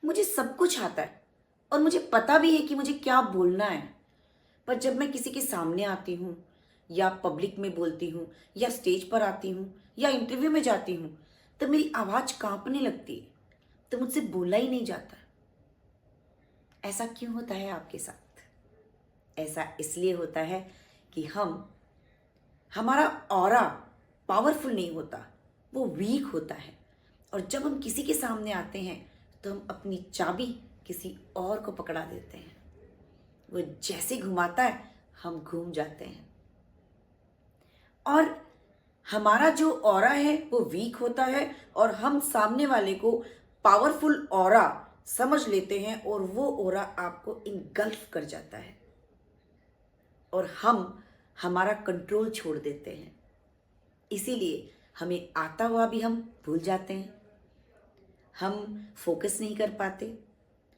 मुझे सब कुछ आता है और मुझे पता भी है कि मुझे क्या बोलना है। पर जब मैं किसी के सामने आती हूँ या पब्लिक में बोलती हूँ या स्टेज पर आती हूँ या इंटरव्यू में जाती हूँ, तो मेरी आवाज़ कांपने लगती है, तो मुझसे बोला ही नहीं जाता। ऐसा क्यों होता है आपके साथ? ऐसा इसलिए होता है कि हमारा ऑरा पावरफुल नहीं होता, वो वीक होता है। और जब हम किसी के सामने आते हैं तो हम अपनी चाबी किसी और को पकड़ा देते हैं। वो जैसे घुमाता है हम घूम जाते हैं। और हमारा जो ऑरा है वो वीक होता है और हम सामने वाले को पावरफुल ऑरा समझ लेते हैं और वो ऑरा आपको इनगल्फ कर जाता है और हम हमारा कंट्रोल छोड़ देते हैं। इसीलिए हमें आता हुआ भी हम भूल जाते हैं, हम फोकस नहीं कर पाते,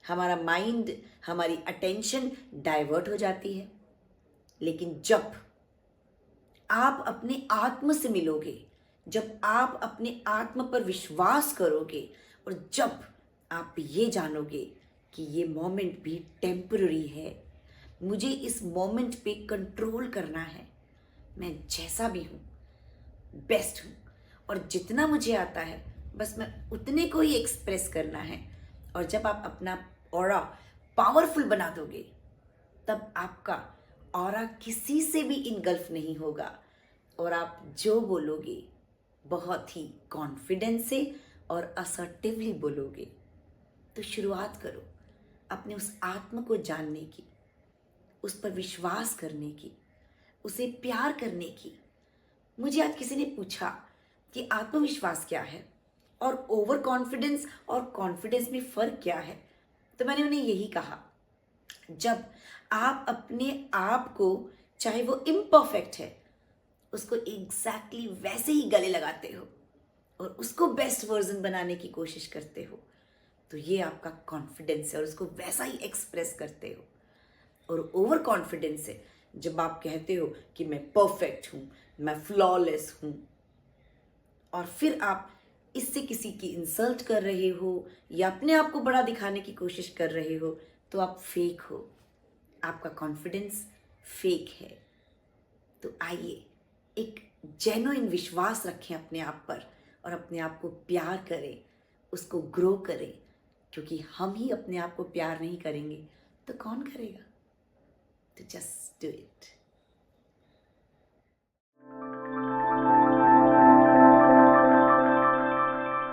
हमारा माइंड, हमारी अटेंशन डाइवर्ट हो जाती है। लेकिन जब आप अपने आत्म से मिलोगे, जब आप अपने आत्म पर विश्वास करोगे और जब आप ये जानोगे कि ये मोमेंट भी टेम्पररी है, मुझे इस मोमेंट पे कंट्रोल करना है, मैं जैसा भी हूँ बेस्ट हूँ और जितना मुझे आता है बस मैं उतने को ही एक्सप्रेस करना है। और जब आप अपना ऑरा पावरफुल बना दोगे तब आपका ऑरा किसी से भी इनगल्फ नहीं होगा और आप जो बोलोगे बहुत ही कॉन्फिडेंस से और असर्टिवली बोलोगे। तो शुरुआत करो अपने उस आत्म को जानने की, उस पर विश्वास करने की, उसे प्यार करने की। मुझे आज किसी ने पूछा कि आत्मविश्वास क्या है और ओवर कॉन्फिडेंस और कॉन्फिडेंस में फ़र्क क्या है, तो मैंने उन्हें यही कहा, जब आप अपने आप को, चाहे वो इम्परफेक्ट है, उसको एग्जैक्टली वैसे ही गले लगाते हो और उसको बेस्ट वर्जन बनाने की कोशिश करते हो, तो ये आपका कॉन्फिडेंस है और उसको वैसा ही एक्सप्रेस करते हो। और ओवर कॉन्फिडेंस है जब आप कहते हो कि मैं परफेक्ट हूँ, मैं फ्लॉलेस हूँ, और फिर आप इससे किसी की इंसल्ट कर रहे हो या अपने आप को बड़ा दिखाने की कोशिश कर रहे हो, तो आप फेक हो, आपका कॉन्फिडेंस फेक है। तो आइए एक जेन्युइन विश्वास रखें अपने आप पर और अपने आप को प्यार करें, उसको ग्रो करें, क्योंकि हम ही अपने आप को प्यार नहीं करेंगे तो कौन करेगा? तो जस्ट डू इट।